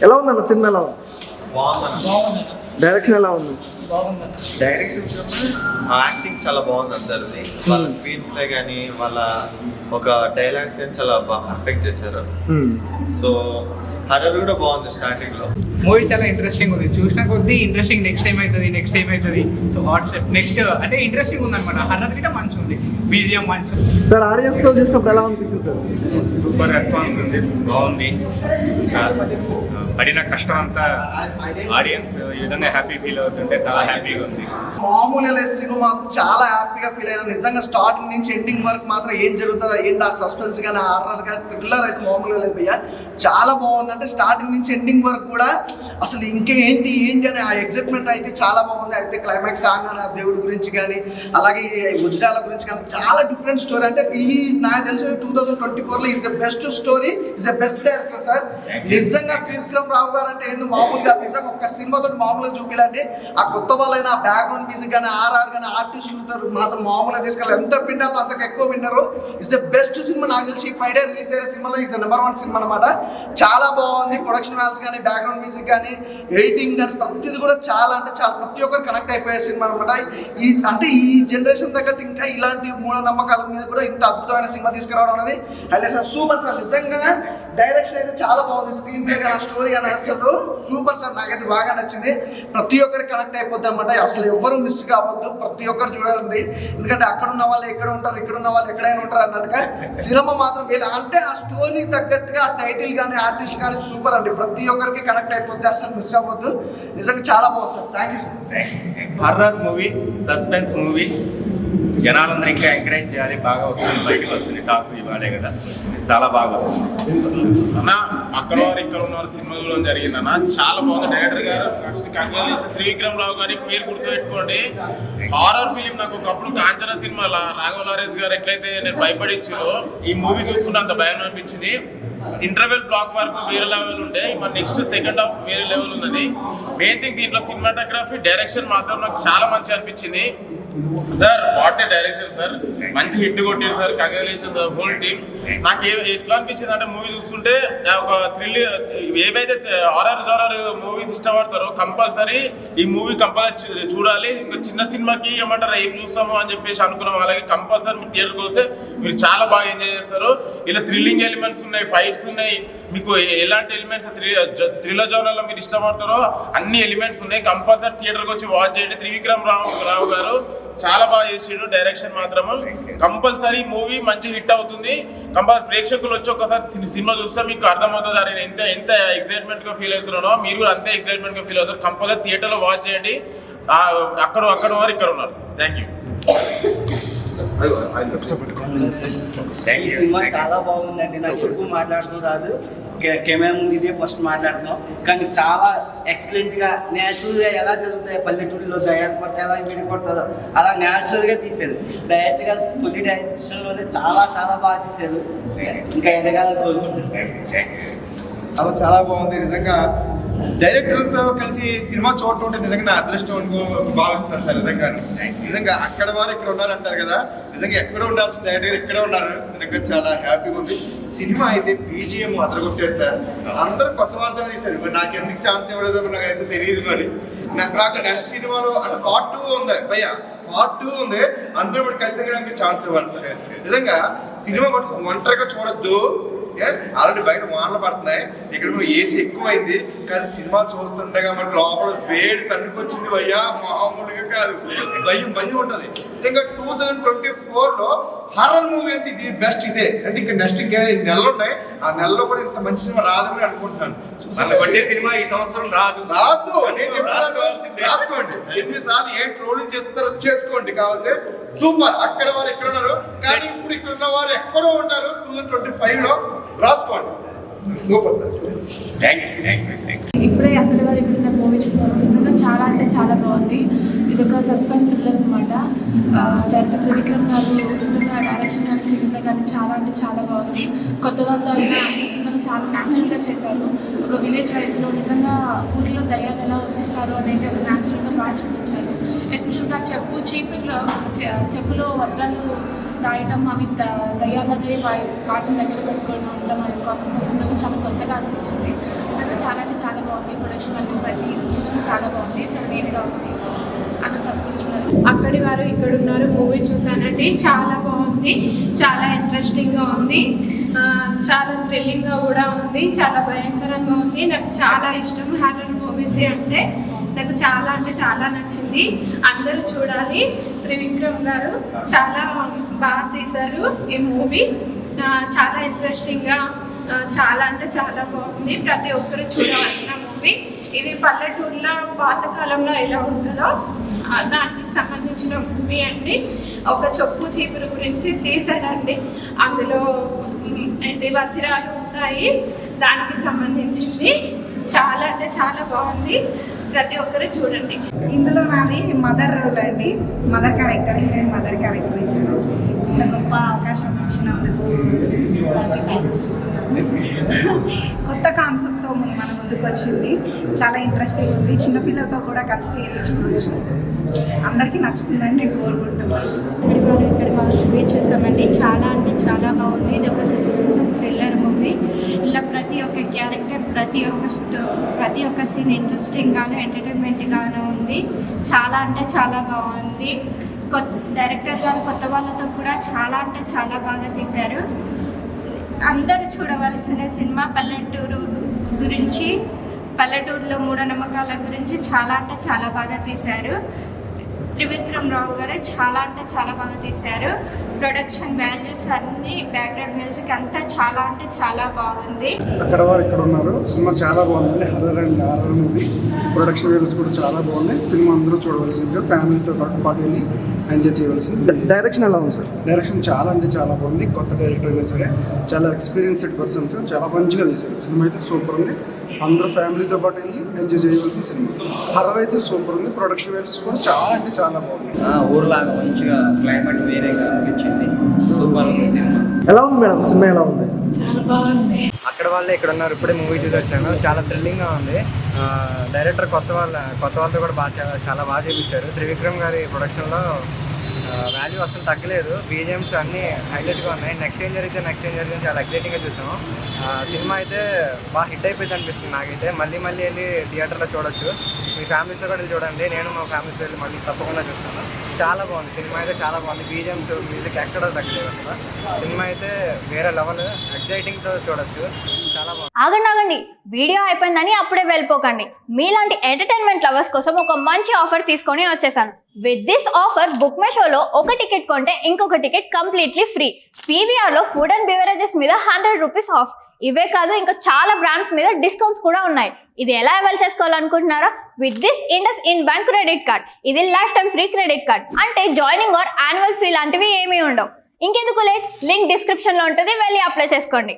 ఎలా ఉందన్న సినిమా? ఎలా ఉంది? బాగుంది. డైరెక్షన్ ఎలా ఉంది? డైరెక్షన్ యాక్టింగ్ చాలా బాగుంది అందరిది. వాళ్ళ స్క్రీన్ ప్లే కానీ వాళ్ళ ఒక డైలాగ్స్ కానీ చాలా బాగా పర్ఫెక్ట్ చేశారు. సో హర్రర్ కూడా బాగుంది స్టార్టింగ్ లో. మూవీ చాలా ఇంట్రెస్టింగ్ ఉంది. చూసిన కొద్దీ ఇంట్రెస్టింగ్ నెక్స్ట్ టైం అవుతుంది వాట్సాప్ నెక్స్ట్ అంటే ఇంట్రెస్టింగ్ ఉంది అనమాట. హర్రర్ కూడా మంచి ఉంది, బీజిఎం మంచి. సార్ ఆడియన్స్ తో చూసినప్పుడు ఎలా అనిపించింది సార్? సూపర్ రెస్పాన్స్ ఉంది, బాగుంది. పడిన కష్టం అంతా ఆడియన్స్ ఈ విధంగా హ్యాపీ ఫీల్ అవుతుంటే చాలా హ్యాపీగా ఉంది. మామూలుగా లేదు సినిమా, చాలా హ్యాపీగా ఫీల్ అయినా. నిజంగా స్టార్టింగ్ నుంచి ఎండింగ్ వరకు మాత్రం ఏం జరుగుతుందో ఏంటి ఆ సస్పెన్స్ కానీ హారర్ కానీ థ్రిల్లర్ అయితే మామూలుగా లేదు భయ్య. చాలా బాగుంది. అంటే స్టార్టింగ్ నుంచి ఎండింగ్ వరకు కూడా అసలు ఇంకేంటి అని ఆ ఎగ్జైట్మెంట్ అయితే చాలా బాగుంది. అయితే క్లైమాక్స్ సాంగ్ అని దేవుడి గురించి కానీ అలాగే గుజరాల గురించి కానీ చాలా డిఫరెంట్ స్టోరీ. అంటే ఇది నాకు తెలిసి 2024లో is the best story, is the best director sir. నిజంగా త్రివిక్రమ్ రావు గారు అంటే ఏంది మామూలుగా నిజంగా ఒక్క సినిమాతో మామూలుగా చూపించాలంటే ఆ కొత్త వాళ్ళైనా ఆ బ్యాక్గ్రౌండ్ మ్యూజిక్ కానీ ఆర్ఆర్ కానీ ఆర్టిస్టులు మాత్రం మామూలుగా తీసుకెళ్ళి ఎంత విన్నారు అంతకు ఎక్కువ విన్నారు. ఇస్ ద బెస్ట్ సినిమా నాకు తెలిసి 5 days రిలీజ్ అయిన సినిమాలో ఈజ్ నెంబర్ 1 సినిమా అనమాట. చాలా బాగుంది. ప్రొడక్షన్ వాల్యూస్ కానీ బ్యాక్గ్రౌండ్ మ్యూజిక్ కానీ ఎడిటింగ్ కానీ ప్రతిది కూడా చాలా అంటే చాలా ప్రతి ఒక్కరు కనెక్ట్ అయిపోయే సినిమా అనమాట. ఈ జనరేషన్ తగ్గట్టు ఇంకా ఇలాంటి మూఢనమ్మకాల మీద కూడా ఇంత అద్భుతమైన సినిమా తీసుకురావడం అనేది హైలైట్ సార్. Super sir. నిజంగా డైరెక్షన్ అయితే చాలా బాగుంది. స్క్రీన్ ప్లే కానీ స్టోరీ కానీ అసలు సూపర్ సార్. నాకైతే బాగా నచ్చింది. ప్రతి ఒక్కరికి కనెక్ట్ అయిపోద్ది అనమాట. అసలు ఎవరు మిస్ కావద్దు, ప్రతి ఒక్కరు చూడాలండి. ఎందుకంటే అక్కడ ఉన్న వాళ్ళు ఎక్కడ ఉంటారు, ఇక్కడ ఉన్న వాళ్ళు ఎక్కడైనా ఉంటారు అన్నట్టుగా సినిమా మాత్రం అంటే ఆ స్టోరీ తగ్గట్టుగా ఆ టైటిల్ కానీ ఆర్టిస్ట్ కానీ సూపర్ అండి. ప్రతి ఒక్కరికి కనెక్ట్ అయిపోద్ది, అసలు మిస్ అవ్వద్దు. నిజంగా చాలా బాగుంది sir. Thank you sir. Horror movie, suspense movie, జనాలందరూ ఇంకా ఎంకరేజ్ చేయాలి. బాగా వస్తుంది, బయటకు వస్తుంది టాక్ ఇవాళే కదా, చాలా బాగా వస్తుంది అన్న. అక్కడ వారు ఇక్కడ ఉన్న సినిమాలో జరిగిందన్న, చాలా బాగుంది. డైరెక్టర్ గారు త్రివిక్రమ్ రావు గారికి మీరు గుర్తుపెట్టుకోండి. హారర్ ఫిలిం నాకు ఒకప్పుడు కాంచన సినిమా రాఘవ లారెన్స్ గారు ఎట్లయితే నేను భయపడించారో ఈ మూవీ చూస్తుంటే అంత భయం అనిపించింది. ఇంటర్వెల్ బ్లాక్ వరకు వేరే లెవెల్ ఉండే, మరి నెక్స్ట్ సెకండ్ హాఫ్ వేరే లెవెల్ ఉన్నది. మెయిన్ థింగ్ దీంట్లో సినిమాటోగ్రఫీ, డైరెక్షన్ మాత్రం నాకు చాలా మంచి అనిపించింది sir. What a direction sir, మంచి హిట్ కొట్టారు sir. Congratulation the whole team. నాకు ఎట్లా అనిపించింది అంటే మూవీ చూస్తుంటే ఒక థ్రిల్, ఏవైతే హారర్ మూవీస్ ఇష్టపడతారో కంపల్సరీ ఈ మూవీ కంపల్సరీ చూడాలి. ఇంకా చిన్న సినిమాకి ఏమంటారు ఏం చూస్తాము అని చెప్పేసి అనుకున్న వాళ్ళకి కంపల్సరీ మీరు థియేటర్కి వస్తే మీరు చాలా బాగా ఎంజాయ్ చేస్తారు. ఇలా థ్రిల్లింగ్ ఎలిమెంట్స్ ఉన్నాయి, ఫైట్స్ ఉన్నాయి, మీకు ఎలాంటి ఎలిమెంట్స్ థ్రిల్లర్ జోనర్లో మీరు ఇష్టపడతారో అన్ని ఎలిమెంట్స్ ఉన్నాయి. కంపల్సరీ థియేటర్కి వచ్చి వాచ్ చేయండి. త్రివిక్రమ్ రావు గారు చాలా బాగా చేసిండు. డైరెక్షన్ మాత్రము కంపల్సరీ మూవీ మంచి హిట్ అవుతుంది. కంపల్సరీ ప్రేక్షకులు వచ్చి ఒకసారి సినిమా చూస్తే మీకు అర్థమవుతుంది. అది నేను ఎంత ఎక్సైట్మెంట్ గా ఫీల్ అవుతున్నానో మీరు కూడా అంతే ఎక్సైట్మెంట్ గా ఫీల్ అవుతారు. కంపల్సరీ థియేటర్లో వాచ్ చేయండి. అక్కడ వారు ఇక్కడ ఉన్నారు. Thank you. ఈ సినిమా చాలా బాగుందండి. నాకు ఎక్కువ మాట్లాడుతూ రాదు, కెమెరా ముందు ఇదే ఫస్ట్ మాట్లాడుతాం. కానీ చాలా ఎక్సలెంట్గా న్యాచురల్గా ఎలా జరుగుతాయి పల్లెటూరులో దయాలు పడితే ఎలా విడిపడుతుందో అలా న్యాచురల్గా తీశారు. డైరెక్ట్గా తొలి డైరెక్షన్లోనే చాలా చాలా బాగా చేశారు. ఇంకా ఎదగాలని కోరుకుంటున్నాను. చాలా బాగుంది. నిజంగా డైరెక్టర్తో కలిసి సినిమా చూడటం అంటే నిజంగా నా అదృష్టం భావిస్తున్నారు సార్. నిజంగా అక్కడ వారు ఇక్కడ ఉన్నారు అంటారు కదా, నిజంగా ఎక్కడ ఉండాల్సిన డైరెక్టర్ ఇక్కడ ఉన్నారు. నిజంగా చాలా హ్యాపీగా ఉంది. సినిమా అయితే బీజిఎం అదరగొట్టారు సార్. అందరూ కొత్త వార్తలు తీశారు. మరి నాకు ఎందుకు ఛాన్స్ ఇవ్వలేదో నాకు అయితే తెలియదు. మరి నాకు నెక్స్ట్ సినిమాలో అంటే Part 2 ఉంది భయ్య, Part 2 ఉంది. అందరూ మరి ఖచ్చితంగా నాకు ఛాన్స్ ఇవ్వాలి సార్. నిజంగా సినిమా మటుకు ఒంటరిగా చూడొద్దు. ఆల్రెడీ బయట వానలు పడుతున్నాయి, ఇక్కడ ఏసీ ఎక్కువైంది. కానీ సినిమా చూస్తుండగా మనకు లోపల వేడి తన్నుకొచ్చింది భయ్యా, మామూలుగా కాదు. భయం ఉంటుంది. నిజంగా 2024లో హారర్ మూవీ అంటే ఇది బెస్ట్. ఇదే అంటే ఇంకా నెక్స్ట్ ఇంకా నెలలు ఉన్నాయి. ఆ నెలలో కూడా ఇంత మంచి సినిమా రాదని అనుకుంటున్నాను. సినిమా ఈ సంవత్సరం రాదు. రాసుకోండి, ఎన్నిసార్లు ఏ ట్రోలింగ్ చేస్తారో చేసుకోండి. కావాలి సూపర్. అక్కడ వారు ఎక్కడ ఉన్నారు, కానీ ఇప్పుడు ఇక్కడ ఉన్న వారు ఎక్కడో ఉంటారు. 2025లో రాసుకోండి. Super sir. ఇప్పుడే అక్కడి వారు ఇప్పుడు ఇంత మూవీ చూసాను. నిజంగా చాలా అంటే చాలా బాగుంది. ఇది ఒక సస్పెన్స్ థ్రిల్లర్ అనమాట. డైరెక్టర్ త్రివిక్రమ్ గారు నిజంగా డైరెక్షన్ కానీ స్క్రీన్ ప్లే కానీ చాలా అంటే చాలా బాగుంది. కొత్త వాళ్ళతో చాలా న్యాచురల్గా చేశారు. ఒక విలేజ్ లైఫ్లో నిజంగా ఊరిలో దయ్యాలు ఎలా వదిలిస్తారు అనేది ఒక న్యాచురల్గా బాగా చూపించారు. ఎస్పెషల్గా చెప్పులో వజ్రాలు దాయటం అవి దయ్యాలనే వాటిని దగ్గర పెట్టుకొని ఉండడం అనే కాన్సెప్ట్ నిజంగా చాలా కొత్తగా అనిపించింది. నిజంగా చాలా అంటే చాలా బాగుంది. ప్రొడక్షన్ వాల్యూస్ అన్ని నిజంగా చాలా బాగుంది, చాలా నీట్గా ఉంది. అందరు తప్పకుండా చూడాలి. అక్కడి వారు ఇక్కడ ఉన్నారు మూవీ చూసానండి, చాలా బాగుంది, చాలా ఇంట్రెస్టింగ్గా ఉంది, చాలా థ్రిల్లింగ్గా కూడా ఉంది, చాలా భయంకరంగా ఉంది. నాకు చాలా ఇష్టం హారర్ మూవీస్ అంటే, నాకు చాలా అంటే చాలా నచ్చింది. అందరూ చూడాలి. త్రివిక్రమ్ గారు చాలా బాగా తీశారు ఈ మూవీ, చాలా ఇంట్రెస్టింగ్గా, చాలా అంటే చాలా బాగుంది. ప్రతి ఒక్కరు చూడవలసిన మూవీ ఇది. పల్లెటూరులో పాతకాలంలో ఎలా ఉంటుందో దానికి సంబంధించిన మూవీ అండి. ఒక చొప్పు చీపురు గురించి తీశారండి. అందులో ఏంటి వజ్రాలు ఉంటాయి, దానికి సంబంధించింది. చాలా అంటే చాలా బాగుంది, ప్రతి ఒక్కరు చూడండి. ఇందులో నాది మదర్ రోల్ అండి, mother character, heroine mother character ఇచ్చాను. ఇంత గొప్ప అవకాశం ఇచ్చినందుకు కొత్త కాన్సెప్ట్తో మన ముందుకు వచ్చింది. చాలా ఇంట్రెస్టింగ్ ఉంది. చిన్నపిల్లలతో కూడా కలిసి చూడవచ్చు. అందరికీ నచ్చుతుందని నేను కోరుకుంటున్నాను. ఇక్కడ మూవీ చూసామండి, చాలా అంటే చాలా బాగుంది. ఇది ఒక సస్పెన్స్ థ్రిల్లర్ మూవీ. ఇలా ప్రతి ఒక్క క్యారెక్టర్, ప్రతి ఒక్క సీన్ ఇంట్రెస్టింగ్గాను ఎంటర్టైన్మెంట్గాను ఉంది. చాలా అంటే చాలా బాగుంది. డైరెక్టర్ గారు కొత్త వాళ్ళతో కూడా చాలా అంటే చాలా బాగా తీశారు. అందరూ చూడవలసిన సినిమా. పల్లెటూరు గురించి, పల్లెటూరులో మూఢనమ్మకాల గురించి చాలా అంటే చాలా బాగా తీశారు. త్రివిక్రమ్ రావు గారు చాలా అంటే చాలా బాగా తీశారు. ప్రొడక్షన్ వాల్యూస్ అన్ని, బ్యాక్గ్రౌండ్ మ్యూజిక్ అంతా చాలా అంటే చాలా బాగుంది. అక్కడ వారు ఇక్కడ ఉన్నారు. సినిమా చాలా బాగుందండి. Horror movie. ప్రొడక్షన్ వాల్యూస్ కూడా చాలా బాగున్నాయి. సినిమా అందరూ చూడవలసిందిగా, ఫ్యామిలీతో పాటు వెళ్ళి ఎంజాయ్ చేయవలసింది. డైరెక్షన్ ఎలా ఉంది సార్? డైరెక్షన్ చాలా అంటే చాలా బాగుంది. కొత్త డైరెక్టర్ అయినా సరే చాలా ఎక్స్పీరియన్స్డ్ పర్సన్స్ చాలా మంచిగా తీశారు. సినిమా అయితే సూపర్ ఉంది. అందరూ ఫ్యామిలీతో పాటు వెళ్ళి ఎంజాయ్ చేయవలసిన సినిమా. హర్రర్ అయితే సూపర్ ఉంది. ప్రొడక్షన్ వాల్యూస్ కూడా చాలా అంటే చాలా బాగుంది. ఊర్లాగా మంచిగా క్లైమేట్ వేరేగా అనిపించింది. సూపర్ ఉంది సినిమా. ఎలా ఉంది మేడం సినిమా? ఎలా ఉంది? చాలా బాగుంది. అక్కడ వాళ్ళే ఇక్కడ ఉన్నారు. ఇప్పుడే మూవీ చూసి వచ్చాను. చాలా థ్రిల్లింగ్గా ఉంది. డైరెక్టర్ కొత్త వాళ్ళతో కూడా చాలా బాగా చేయించారు. త్రివిక్రమ్ గారి ప్రొడక్షన్లో వాల్యూ అసలు తగ్గలేదు. బీజిఎమ్స్ అన్నీ హైలైట్గా ఉన్నాయి. నెక్స్ట్ ఏం జరిగితే చాలా ఎక్సైటింగ్గా చూసాము. సినిమా అయితే బాగా హిట్ అయిపోయింది అనిపిస్తుంది నాకైతే. మళ్ళీ వెళ్ళి థియేటర్లో చూడొచ్చు. మీ ఫ్యామిలీస్తో కూడా వెళ్ళి చూడండి. నేను మా ఫ్యామిలీస్తో వెళ్ళి మళ్ళీ తప్పకుండా చూస్తాను. చాలా బాగుంది సినిమా అయితే, చాలా బాగుంది. బీజిఎమ్స్, మ్యూజిక్ ఎక్కడ తగ్గలేదు అసలు. సినిమా అయితే వేరే లెవెల్, ఎక్సైటింగ్తో చూడొచ్చు. చాలా బాగుంది. ఆగండి, వీడియో అయిపోయిందని అప్పుడే వెళ్ళిపోకండి. మీలాంటి ఎంటర్టైన్మెంట్ లవర్స్ కోసం ఒక మంచి ఆఫర్ తీసుకొని వచ్చేసాను. With this offer book my షోలో ఒక టికెట్ కొంటే ఇంకొక టికెట్ కంప్లీట్లీ ఫ్రీ. పీవీఆర్లో ఫుడ్ అండ్ బెవరేజెస్ మీద 100 రూపీస్ ఆఫ్. ఇవే కాదు, ఇంకా చాలా బ్రాండ్స్ మీద డిస్కౌంట్స్ కూడా ఉన్నాయి. ఇది ఎలా అవైల్ చేసుకోవాలనుకుంటున్నారా? With this IndusInd bank credit card. ఇది lifetime free credit card. అంటే జాయినింగ్ ఆర్ యాన్యువల్ ఫీ లాంటివి ఏమీ ఉండవు. ఇంకెందుకు లేట్, లింక్ డిస్క్రిప్షన్లో ఉంటుంది, వెళ్ళి అప్లై చేసుకోండి.